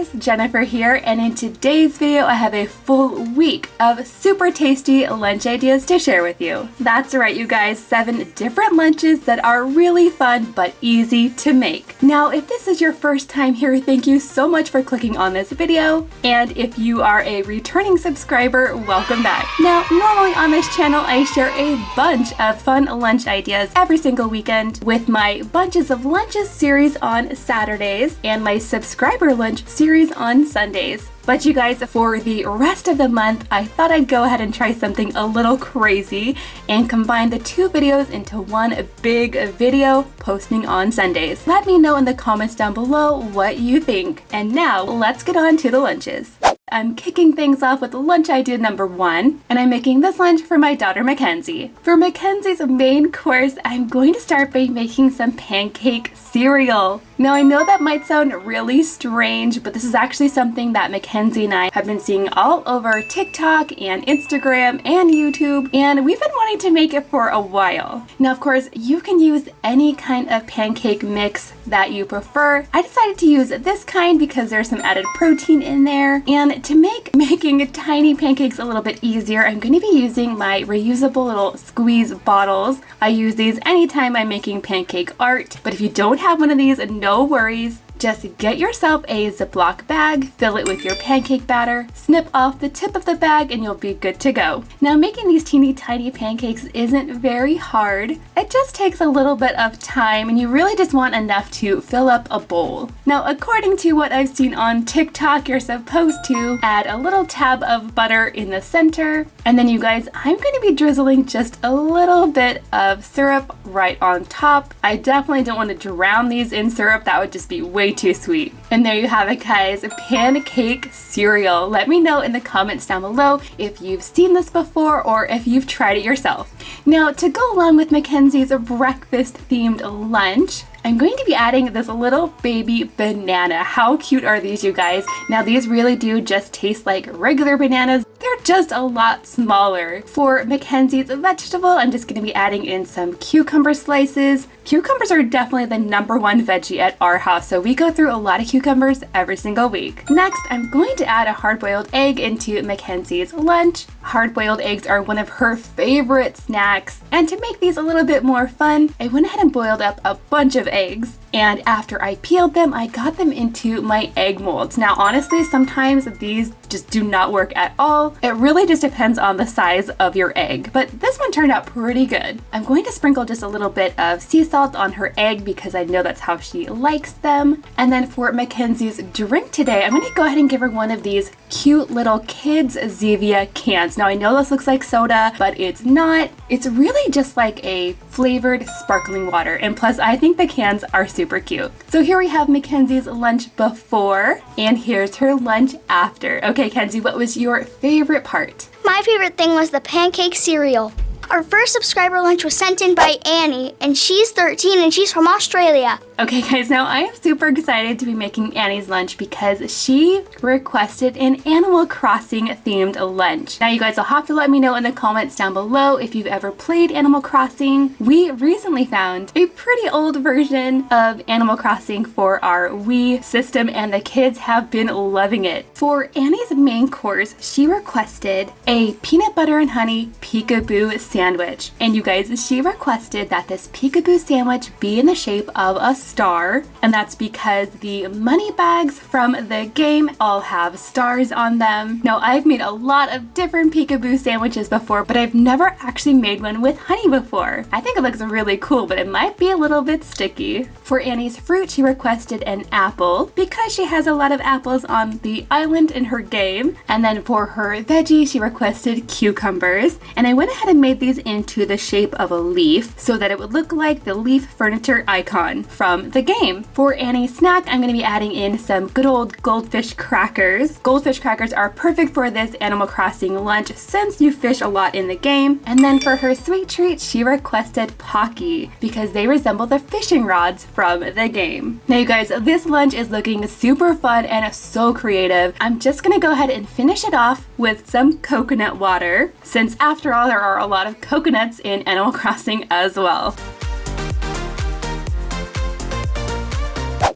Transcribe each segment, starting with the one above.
guys, Jennifer here, and in today's video I have a full week of super tasty lunch ideas to share with you. That's right, you guys, 7 different lunches that are really fun but easy to make. Now, if this is your first time here, thank you so much for clicking on this video, and if you are a returning subscriber, welcome back. Now, normally on this channel I share a bunch of fun lunch ideas every single weekend with my Bunches of Lunches series on Saturdays and my subscriber lunch series on Sundays. But you guys, for the rest of the month, I thought I'd go ahead and try something a little crazy and combine the 2 videos into one big video posting on Sundays. Let me know in the comments down below what you think. And now, let's get on to the lunches. I'm kicking things off with lunch idea number 1, and I'm making this lunch for my daughter Mackenzie. For Mackenzie's main course, I'm going to start by making some pancake cereal. Now, I know that might sound really strange, but this is actually something that Mackenzie and I have been seeing all over TikTok and Instagram and YouTube, and we've been wanting to make it for a while. Now, of course, you can use any kind of pancake mix that you prefer. I decided to use this kind because there's some added protein in there, and to make making tiny pancakes a little bit easier, I'm going to be using my reusable little squeeze bottles. I use these anytime I'm making pancake art, but if you don't have one of these, no worries. Just get yourself a Ziploc bag, fill it with your pancake batter, snip off the tip of the bag, and you'll be good to go. Now, making these teeny tiny pancakes isn't very hard. It just takes a little bit of time, and you really just want enough to fill up a bowl. Now, according to what I've seen on TikTok, you're supposed to add a little tab of butter in the center, and then you guys, I'm going to be drizzling just a little bit of syrup right on top. I definitely don't want to drown these in syrup. That would just be way too sweet. And there you have it, guys, pancake cereal. Let me know in the comments down below if you've seen this before or if you've tried it yourself. Now, to go along with Mackenzie's breakfast themed lunch, I'm going to be adding this little baby banana. How cute are these, you guys? Now, these really do just taste like regular bananas. They're just a lot smaller. For Mackenzie's vegetable, I'm just going to be adding in some cucumber slices. Cucumbers are definitely the #1 veggie at our house, so we go through a lot of cucumbers every single week. Next, I'm going to add a hard-boiled egg into Mackenzie's lunch. Hard-boiled eggs are one of her favorite snacks, and to make these a little bit more fun, I went ahead and boiled up a bunch of eggs. And after I peeled them, I got them into my egg molds. Now, honestly, sometimes these just do not work at all. It really just depends on the size of your egg, but this one turned out pretty good. I'm going to sprinkle just a little bit of sea salt on her egg because I know that's how she likes them. And then for Mackenzie's drink today, I'm going to go ahead and give her one of these cute little kids Zevia cans. Now, I know this looks like soda, but it's not. It's really just like a flavored sparkling water, and plus I think the cans are super cute. So here we have Mackenzie's lunch before, and here's her lunch after. Okay, Kenzie, what was your favorite part? My favorite thing was the pancake cereal. Our first subscriber lunch was sent in by Annie, and she's 13 and she's from Australia. Okay, guys, now I am super excited to be making Annie's lunch because she requested an Animal Crossing themed lunch. Now, you guys will have to let me know in the comments down below if you've ever played Animal Crossing. We recently found a pretty old version of Animal Crossing for our Wii system, and the kids have been loving it. For Annie's main course, she requested a peanut butter and honey peekaboo sandwich. And you guys, she requested that this peekaboo sandwich be in the shape of a star, and that's because the money bags from the game all have stars on them. Now, I've made a lot of different peekaboo sandwiches before, but I've never actually made one with honey before. I think it looks really cool, but it might be a little bit sticky. For Annie's fruit, she requested an apple because she has a lot of apples on the island in her game. And then for her veggie, she requested cucumbers, and I went ahead and made these into the shape of a leaf so that it would look like the leaf furniture icon from the game. For Annie's snack, I'm going to be adding in some good old goldfish crackers. Goldfish crackers are perfect for this Animal Crossing lunch since you fish a lot in the game. And then for her sweet treat, she requested Pocky because they resemble the fishing rods from the game. Now, you guys, this lunch is looking super fun and so creative. I'm just going to go ahead and finish it off with some coconut water, since after all, there are a lot of coconuts in Animal Crossing as well.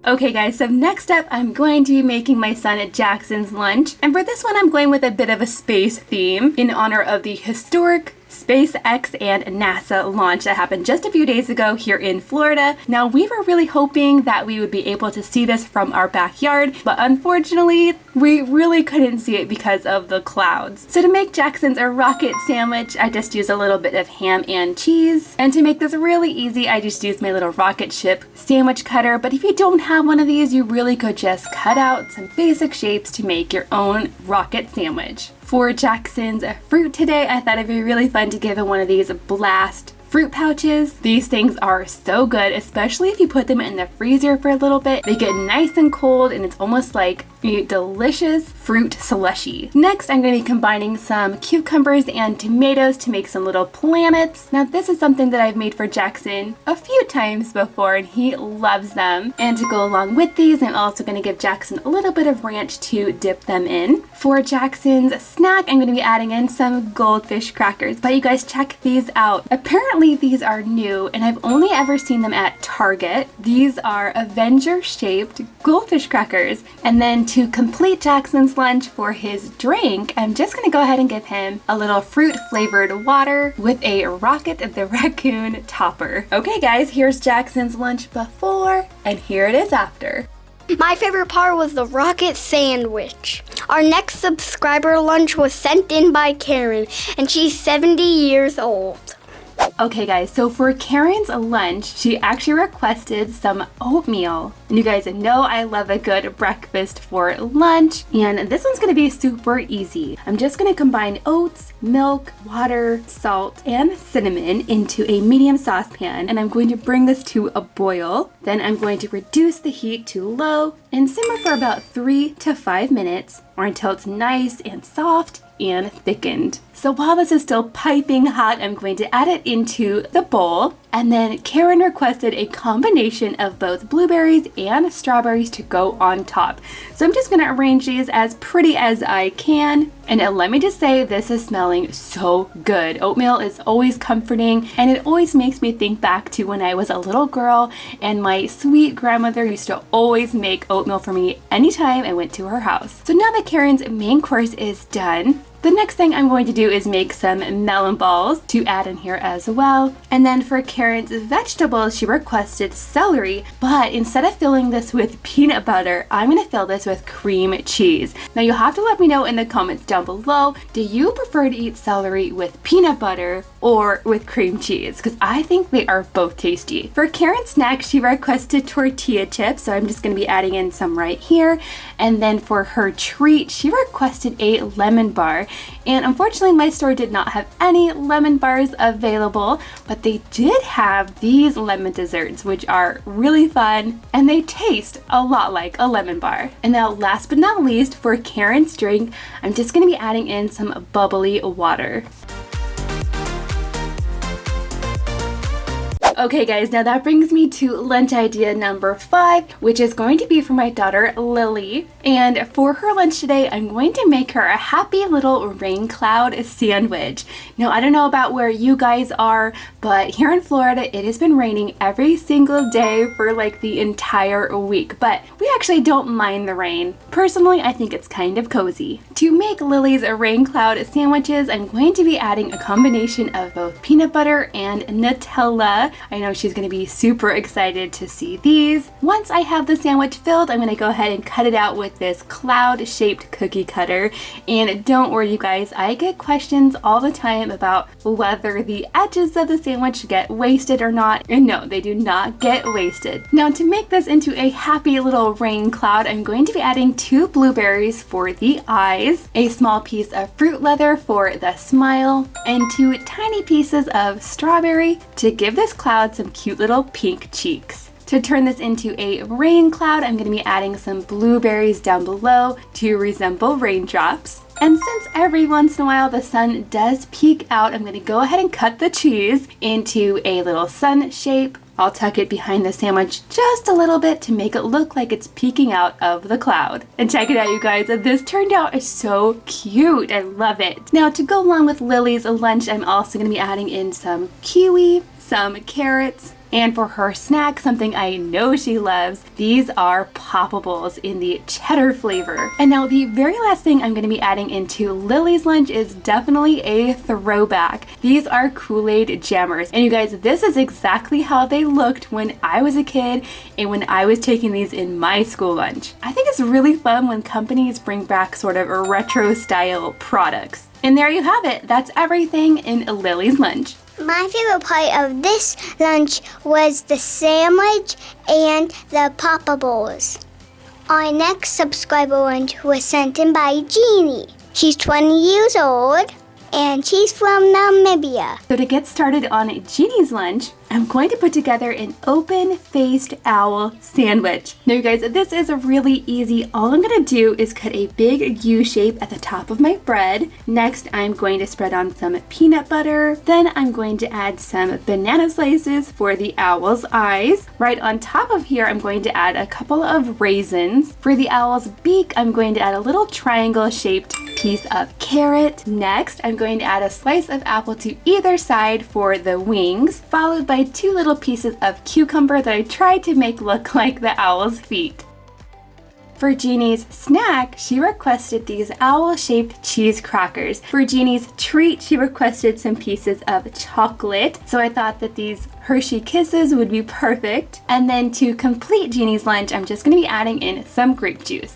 Okay guys, so next up I'm going to be making my son Jackson's lunch, and for this one I'm going with a bit of a space theme in honor of the historic SpaceX and NASA launch that happened just a few days ago here in Florida. Now, we were really hoping that we would be able to see this from our backyard, but unfortunately, we really couldn't see it because of the clouds. So to make Jackson's a rocket sandwich, I just used a little bit of ham and cheese. And to make this really easy, I just used my little rocket ship sandwich cutter. But if you don't have one of these, you really could just cut out some basic shapes to make your own rocket sandwich. For Jackson's fruit today, I thought it'd be really fun to give him one of these blast fruit pouches. These things are so good, especially if you put them in the freezer for a little bit. They get nice and cold and it's almost like a delicious fruit slushy. Next, I'm going to be combining some cucumbers and tomatoes to make some little planets. Now, this is something that I've made for Jackson a few times before and he loves them. And to go along with these, I'm also going to give Jackson a little bit of ranch to dip them in. For Jackson's snack, I'm going to be adding in some goldfish crackers, but you guys check these out. Apparently these are new and I've only ever seen them at Target. These are Avenger shaped goldfish crackers. And then to complete Jackson's lunch for his drink, I'm just going to go ahead and give him a little fruit flavored water with a Rocket the Raccoon topper. Okay guys, here's Jackson's lunch before and here it is after. My favorite part was the rocket sandwich. Our next subscriber lunch was sent in by Karen, and she's 70 years old. Okay guys, so for Karen's lunch, she actually requested some oatmeal. And you guys know I love a good breakfast for lunch, and this one's gonna be super easy. I'm just gonna combine oats, milk, water, salt, and cinnamon into a medium saucepan, and I'm going to bring this to a boil. Then I'm going to reduce the heat to low and simmer for about 3 to 5 minutes, or until it's nice and soft and thickened. So while this is still piping hot, I'm going to add it into the bowl. And then Karen requested a combination of both blueberries and strawberries to go on top. So I'm just gonna arrange these as pretty as I can. And let me just say, this is smelling so good. Oatmeal is always comforting and it always makes me think back to when I was a little girl and my sweet grandmother used to always make oatmeal for me anytime I went to her house. So now that Karen's main course is done, the next thing I'm going to do is make some melon balls to add in here as well. And then for Karen's vegetables, she requested celery, but instead of filling this with peanut butter, I'm going to fill this with cream cheese. Now you'll have to let me know in the comments down below, do you prefer to eat celery with peanut butter or with cream cheese? Because I think they are both tasty. For Karen's snack, she requested tortilla chips, so I'm just going to be adding in some right here. And then for her treat, she requested a lemon bar. And unfortunately, my store did not have any lemon bars available, but they did have these lemon desserts, which are really fun and they taste a lot like a lemon bar. And now last but not least, for Karen's drink, I'm just going to be adding in some bubbly water. Okay guys, now that brings me to lunch idea number 5, which is going to be for my daughter Lily. And for her lunch today, I'm going to make her a happy little rain cloud sandwich. Now, I don't know about where you guys are, but here in Florida, it has been raining every single day for like the entire week. But we actually don't mind the rain. Personally, I think it's kind of cozy. To make Lily's rain cloud sandwiches, I'm going to be adding a combination of both peanut butter and Nutella. I know she's going to be super excited to see these. Once I have the sandwich filled, I'm going to go ahead and cut it out with this cloud-shaped cookie cutter. And don't worry, you guys, I get questions all the time about whether the edges of the sandwich get wasted or not. And no, they do not get wasted. Now, to make this into a happy little rain cloud, I'm going to be adding 2 blueberries for the eyes, a small piece of fruit leather for the smile, and 2 tiny pieces of strawberry to give this cloud some cute little pink cheeks. To turn this into a rain cloud, I'm going to be adding some blueberries down below to resemble raindrops. And since every once in a while the sun does peek out, I'm going to go ahead and cut the cheese into a little sun shape. I'll tuck it behind the sandwich just a little bit to make it look like it's peeking out of the cloud. And check it out, you guys. This turned out so cute. I love it. Now, to go along with Lily's lunch, I'm also going to be adding in some kiwi, some carrots, And for her snack, something I know she loves, these are poppables in the cheddar flavor. And now the very last thing I'm going to be adding into Lily's lunch is definitely a throwback. These are Kool-Aid jammers. And you guys, this is exactly how they looked when I was a kid and when I was taking these in my school lunch. I think it's really fun when companies bring back sort of retro style products. And there you have it. That's everything in Lily's lunch. My favorite part of this lunch was the sandwich and the poppables. Our next subscriber lunch was sent in by Jeannie. She's 20 years old and she's from Namibia. So to get started on Jeannie's lunch, I'm going to put together an open-faced owl sandwich. Now you guys, this is really easy. All I'm going to do is cut a big U shape at the top of my bread. Next, I'm going to spread on some peanut butter. Then I'm going to add some banana slices for the owl's eyes. Right on top of here, I'm going to add a couple of raisins. For the owl's beak, I'm going to add a little triangle-shaped piece of carrot. Next, I'm going to add a slice of apple to either side for the wings, followed by 2 little pieces of cucumber that I tried to make look like the owl's feet. For Jeannie's snack, she requested these owl-shaped cheese crackers. For Jeannie's treat, she requested some pieces of chocolate. So I thought that these Hershey Kisses would be perfect. And then to complete Jeannie's lunch, I'm just going to be adding in some grape juice.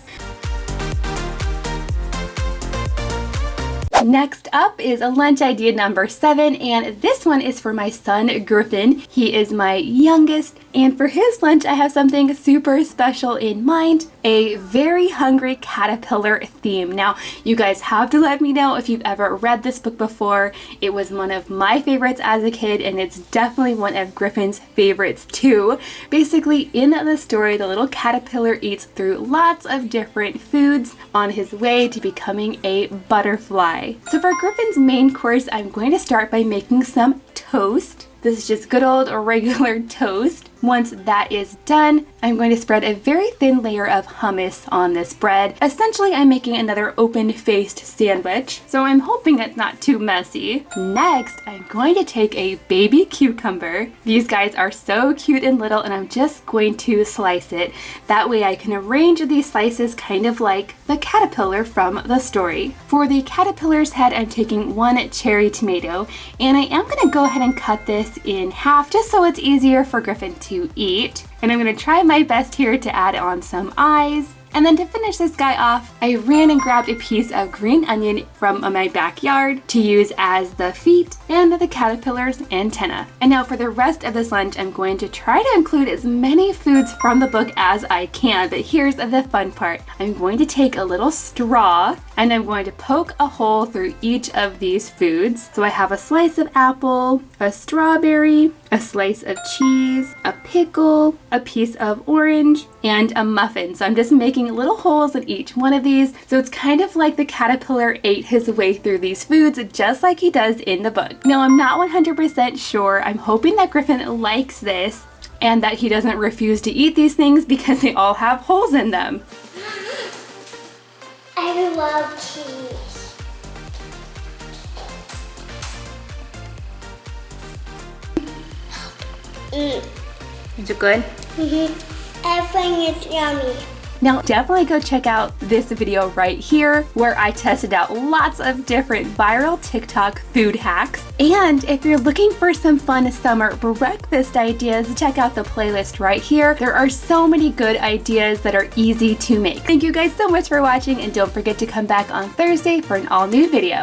Next up is a lunch idea number 7, and this one is for my son Griffin. He is my youngest, and for his lunch I have something super special in mind, a very hungry caterpillar theme. Now you guys have to let me know if you've ever read this book before. It was one of my favorites as a kid, and it's definitely one of Griffin's favorites too. Basically, in the story, the little caterpillar eats through lots of different foods on his way to becoming a butterfly. So for Griffin's main course, I'm going to start by making some toast. This is just good old regular toast. Once that is done, I'm going to spread a very thin layer of hummus on this bread. Essentially, I'm making another open-faced sandwich, so I'm hoping it's not too messy. Next, I'm going to take a baby cucumber. These guys are so cute and little, and I'm just going to slice it. That way I can arrange these slices kind of like the caterpillar from the story. For the caterpillar's head, I'm taking 1 cherry tomato, and I am going to go ahead and cut this in half just so it's easier for Griffin to eat. And I'm going to try my best here to add on some eyes. And then to finish this guy off, I ran and grabbed a piece of green onion from my backyard to use as the feet and the caterpillar's antenna. And now for the rest of this lunch, I'm going to try to include as many foods from the book as I can, but here's the fun part. I'm going to take a little straw and I'm going to poke a hole through each of these foods. So I have a slice of apple, a strawberry, a slice of cheese, a pickle, a piece of orange, and a muffin. So I'm just making little holes in each one of these. So it's kind of like the caterpillar ate his way through these foods just like he does in the book. Now I'm not 100% sure. I'm hoping that Griffin likes this and that he doesn't refuse to eat these things because they all have holes in them. I love cheese. Is it good? Everything is yummy. Now definitely go check out this video right here where I tested out lots of different viral TikTok food hacks. And if you're looking for some fun summer breakfast ideas, check out the playlist right here. There are so many good ideas that are easy to make. Thank you guys so much for watching, and don't forget to come back on Thursday for an all new video.